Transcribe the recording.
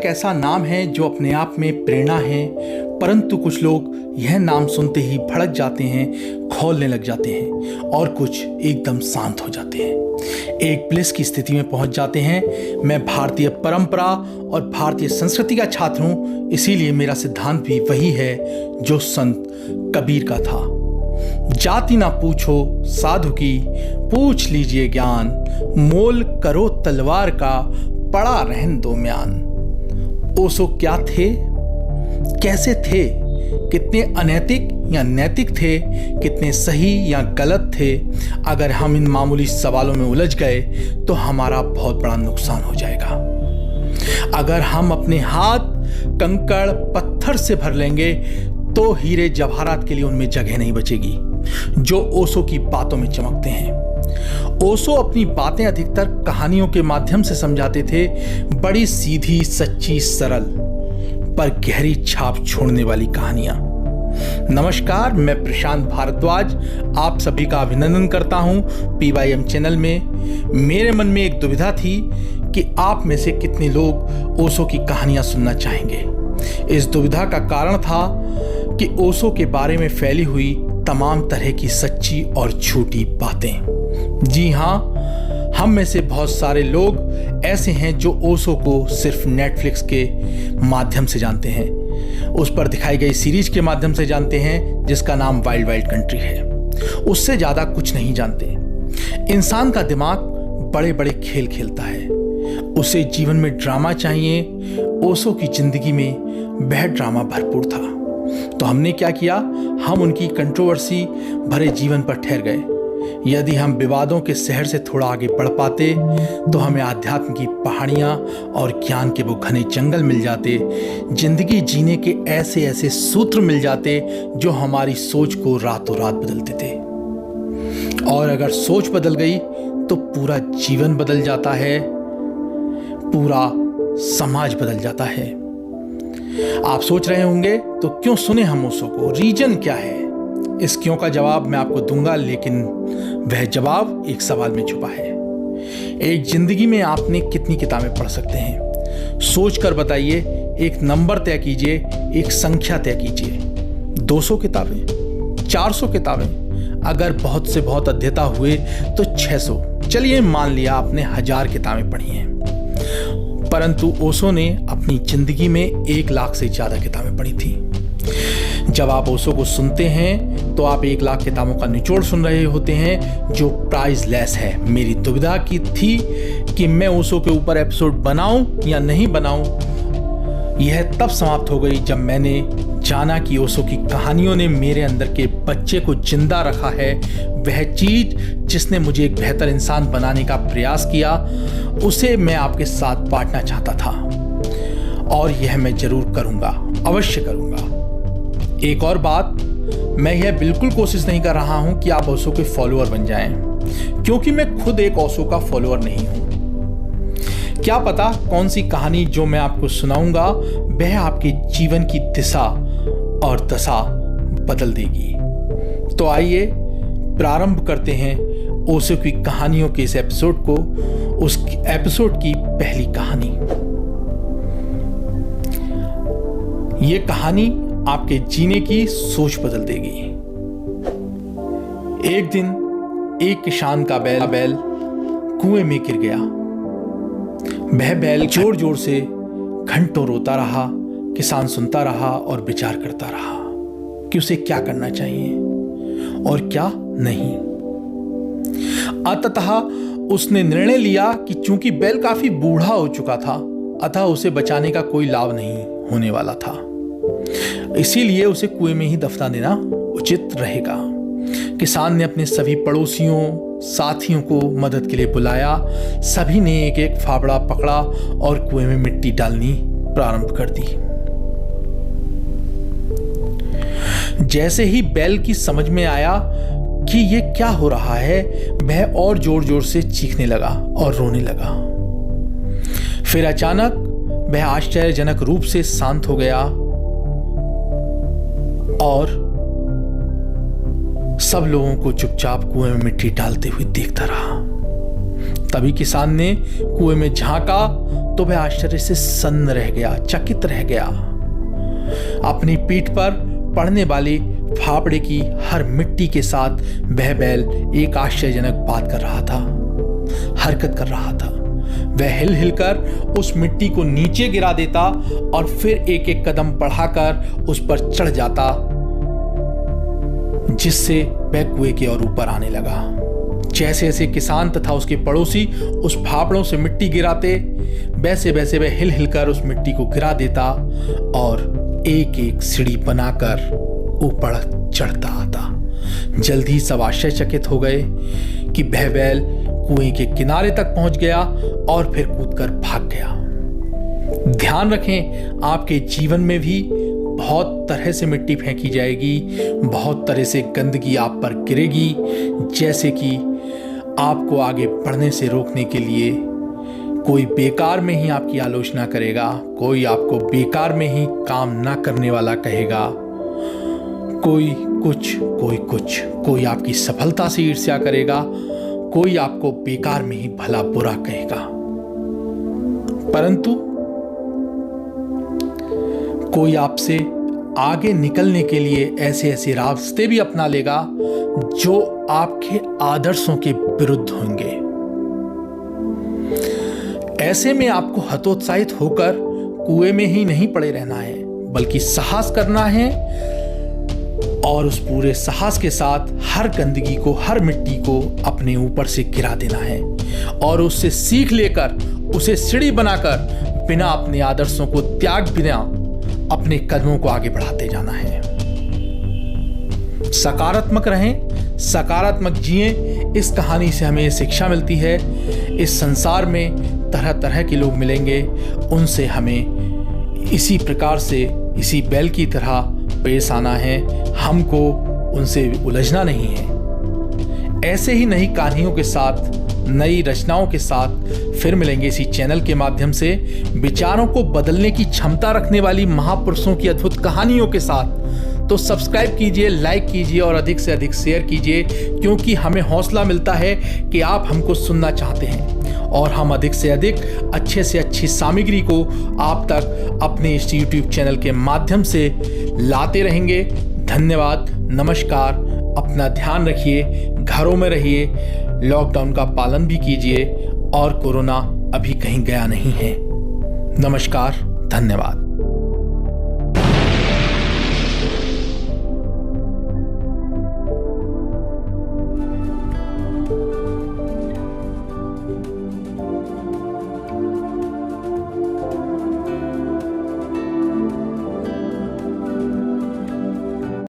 एक ऐसा नाम है जो अपने आप में प्रेरणा है, परंतु कुछ लोग यह नाम सुनते ही भड़क जाते हैं, खौलने लग जाते हैं और कुछ एकदम शांत हो जाते हैं, एक ब्लिस की स्थिति में पहुंच जाते हैं। मैं भारतीय परंपरा और भारतीय संस्कृति का छात्र हूं, इसीलिए मेरा सिद्धांत भी वही है जो संत कबीर का था। जाति ना पूछो साधु की, पूछ लीजिए ज्ञान, मोल करो तलवार का, पड़ा रहन दो म्यान। ओशो क्या थे, कैसे थे, कितने अनैतिक या नैतिक थे, कितने सही या गलत थे? अगर हम इन मामूली सवालों में उलझ गए तो हमारा बहुत बड़ा नुकसान हो जाएगा। अगर हम अपने हाथ कंकड़ पत्थर से भर लेंगे तो हीरे जवाहरात के लिए उनमें जगह नहीं बचेगी जो ओशो की बातों में चमकते हैं। ओशो अपनी बातें अधिकतर कहानियों के माध्यम से समझाते थे, बड़ी सीधी, सच्ची, सरल पर गहरी छाप छोड़ने वाली कहानियां। नमस्कार, मैं प्रशांत भारद्वाज आप सभी का अभिनंदन करता हूं PYM चैनल में। मेरे मन में एक दुविधा थी कि आप में से कितने लोग ओशो की कहानियां सुनना चाहेंगे। इस दुविधा का कारण था कि ओशो के बारे में फैली हुई तमाम तरह की सच्ची और झूठी बातें। जी हाँ, हम में से बहुत सारे लोग ऐसे हैं जो ओशो को सिर्फ नेटफ्लिक्स के माध्यम से जानते हैं, उस पर दिखाई गई सीरीज के माध्यम से जानते हैं जिसका नाम वाइल्ड वाइल्ड कंट्री है। उससे ज़्यादा कुछ नहीं जानते। इंसान का दिमाग बड़े बड़े खेल खेलता है, उसे जीवन में ड्रामा चाहिए। ओशो की जिंदगी में वह ड्रामा भरपूर था। तो हमने क्या किया, हम उनकी कंट्रोवर्सी भरे जीवन पर ठहर गए। यदि हम विवादों के शहर से थोड़ा आगे बढ़ पाते तो हमें आध्यात्म की पहाड़ियाँ और ज्ञान के वो घने जंगल मिल जाते, जिंदगी जीने के ऐसे ऐसे सूत्र मिल जाते जो हमारी सोच को रातों रात बदलते थे। और अगर सोच बदल गई तो पूरा जीवन बदल जाता है, पूरा समाज बदल जाता है। आप सोच रहे होंगे तो क्यों सुने हम ओशो को, रीजन क्या है? इस क्यों का जवाब मैं आपको दूंगा, लेकिन वह जवाब एक सवाल में छुपा है। एक जिंदगी में आपने कितनी किताबें पढ़ सकते हैं? सोच कर बताइए। एक नंबर तय कीजिए, एक संख्या तय कीजिए। 200 किताबें, 400 किताबें, अगर बहुत से बहुत अध्येता हुए तो 600। चलिए मान लिया आपने 1000 किताबें पढ़ी हैं, परंतु ओशो ने अपनी जिंदगी में 1 लाख से ज्यादा किताबें पढ़ी थी। जब आप ओशो को सुनते हैं तो आप 1 लाख किताबों का निचोड़ सुन रहे होते हैं जो प्राइसलेस है। मेरी दुविधा की थी कि मैं ओशो के ऊपर एपिसोड बनाऊं या नहीं बनाऊं। यह तब समाप्त हो गई जब मैंने जाना कि ओशो की कहानियों ने मेरे अंदर के बच्चे को जिंदा रखा है। वह चीज जिसने मुझे एक बेहतर इंसान बनाने का प्रयास किया, उसे मैं आपके साथ बांटना चाहता था और यह मैं जरूर करूंगा, अवश्य करूंगा। एक और बात, मैं यह बिल्कुल कोशिश नहीं कर रहा हूं कि आप ओशो के फॉलोअर बन जाएं, क्योंकि मैं खुद एक ओशो का फॉलोअर नहीं हूं। क्या पता कौन सी कहानी जो मैं आपको सुनाऊंगा वह आपके जीवन की दिशा और दशा बदल देगी। तो आइए प्रारंभ करते हैं ओशो की कहानियों के इस एपिसोड को। उस एपिसोड की पहली कहानी। ये कहानी आपके जीने की सोच बदल देगी। एक दिन एक किसान का बैल कुएं में गिर गया। वह बैल जोर जोर से घंटों रोता रहा। किसान सुनता रहा और विचार करता रहा कि उसे क्या करना चाहिए और क्या नहीं। अंततः उसने निर्णय लिया कि चूंकि बैल काफी बूढ़ा हो चुका था, अतः उसे बचाने का कोई लाभ नहीं होने वाला था, इसीलिए उसे कुएं में ही दफना देना उचित रहेगा। किसान ने अपने सभी पड़ोसियों, साथियों को मदद के लिए बुलाया। सभी ने एक एक फावड़ा पकड़ा और कुएं में मिट्टी डालनी प्रारंभ कर दी। जैसे ही बैल की समझ में आया कि ये क्या हो रहा है, वह और जोर जोर से चीखने लगा और रोने लगा। फिर अचानक वह आश्चर्यजनक रूप से शांत हो गया और सब लोगों को चुपचाप कुएं में मिट्टी डालते हुए देखता रहा। तभी किसान ने कुएं में झांका तो वह आश्चर्य से सन्न रह गया, चकित रह गया। अपनी पीठ पर पड़ने वाली फावड़े की हर मिट्टी के साथ वह बैल एक आश्चर्यजनक बात कर रहा था, हरकत कर रहा था। वह हिल हिलकर उस मिट्टी को नीचे गिरा देता और फिर एक एक कदम बढ़ाकर उस पर चढ़ जाता, जिससे वह कुएं की ओर ऊपर आने लगा। जैसे जैसे किसान तथा उसके पड़ोसी उस फावड़ों से मिट्टी गिराते, वैसे वैसे वह हिल हिलकर उस मिट्टी को गिरा देता और एक एक सीढ़ी बनाकर ऊपर चढ़ता आता। जल्दी सब आश्चर्यचकित हो गए कि वह बैल कुएं के किनारे तक पहुंच गया और फिर कूदकर भाग गया। ध्यान रखें, आपके जीवन में भी बहुत तरह से मिट्टी फेंकी जाएगी, बहुत तरह से गंदगी आप पर गिरेगी, जैसे कि आपको आगे बढ़ने से रोकने के लिए कोई बेकार में ही आपकी आलोचना करेगा, कोई आपको बेकार में ही काम ना करने वाला कहेगा, कोई कुछ, कोई आपकी सफलता से ईर्ष्या करेगा, कोई आपको बेकार में ही भला बुरा कहेगा। परंतु कोई आपसे आगे निकलने के लिए ऐसे ऐसे रास्ते भी अपना लेगा जो आपके आदर्शों के विरुद्ध होंगे। ऐसे में आपको हतोत्साहित होकर कुएं में ही नहीं पड़े रहना है, बल्कि साहस करना है और उस पूरे साहस के साथ हर गंदगी को, हर मिट्टी को अपने ऊपर से गिरा देना है और उससे सीख लेकर उसे सीढ़ी बनाकर बिना अपने आदर्शों को त्याग बिना अपने कदमों को आगे बढ़ाते जाना है। सकारात्मक रहें, सकारात्मक जिएं। इस कहानी से हमें शिक्षा मिलती है। इस संसार में तरह तरह के लोग मिलेंगे, उनसे हमें इसी प्रकार से, इसी बैल की तरह पेश आना है। हमको उनसे उलझना नहीं है। ऐसे ही नई कहानियों के साथ, नई रचनाओं के साथ फिर मिलेंगे इसी चैनल के माध्यम से, विचारों को बदलने की क्षमता रखने वाली महापुरुषों की अद्भुत कहानियों के साथ। तो सब्सक्राइब कीजिए, लाइक कीजिए और अधिक से अधिक शेयर कीजिए, क्योंकि हमें हौसला मिलता है कि आप हमको सुनना चाहते हैं और हम अधिक से अधिक अच्छे से अच्छी सामग्री को आप तक अपने इस YouTube चैनल के माध्यम से लाते रहेंगे। धन्यवाद, नमस्कार, अपना ध्यान रखिए, घरों में रहिए, लॉकडाउन का पालन भी कीजिए और कोरोना अभी कहीं गया नहीं है। नमस्कार, धन्यवाद।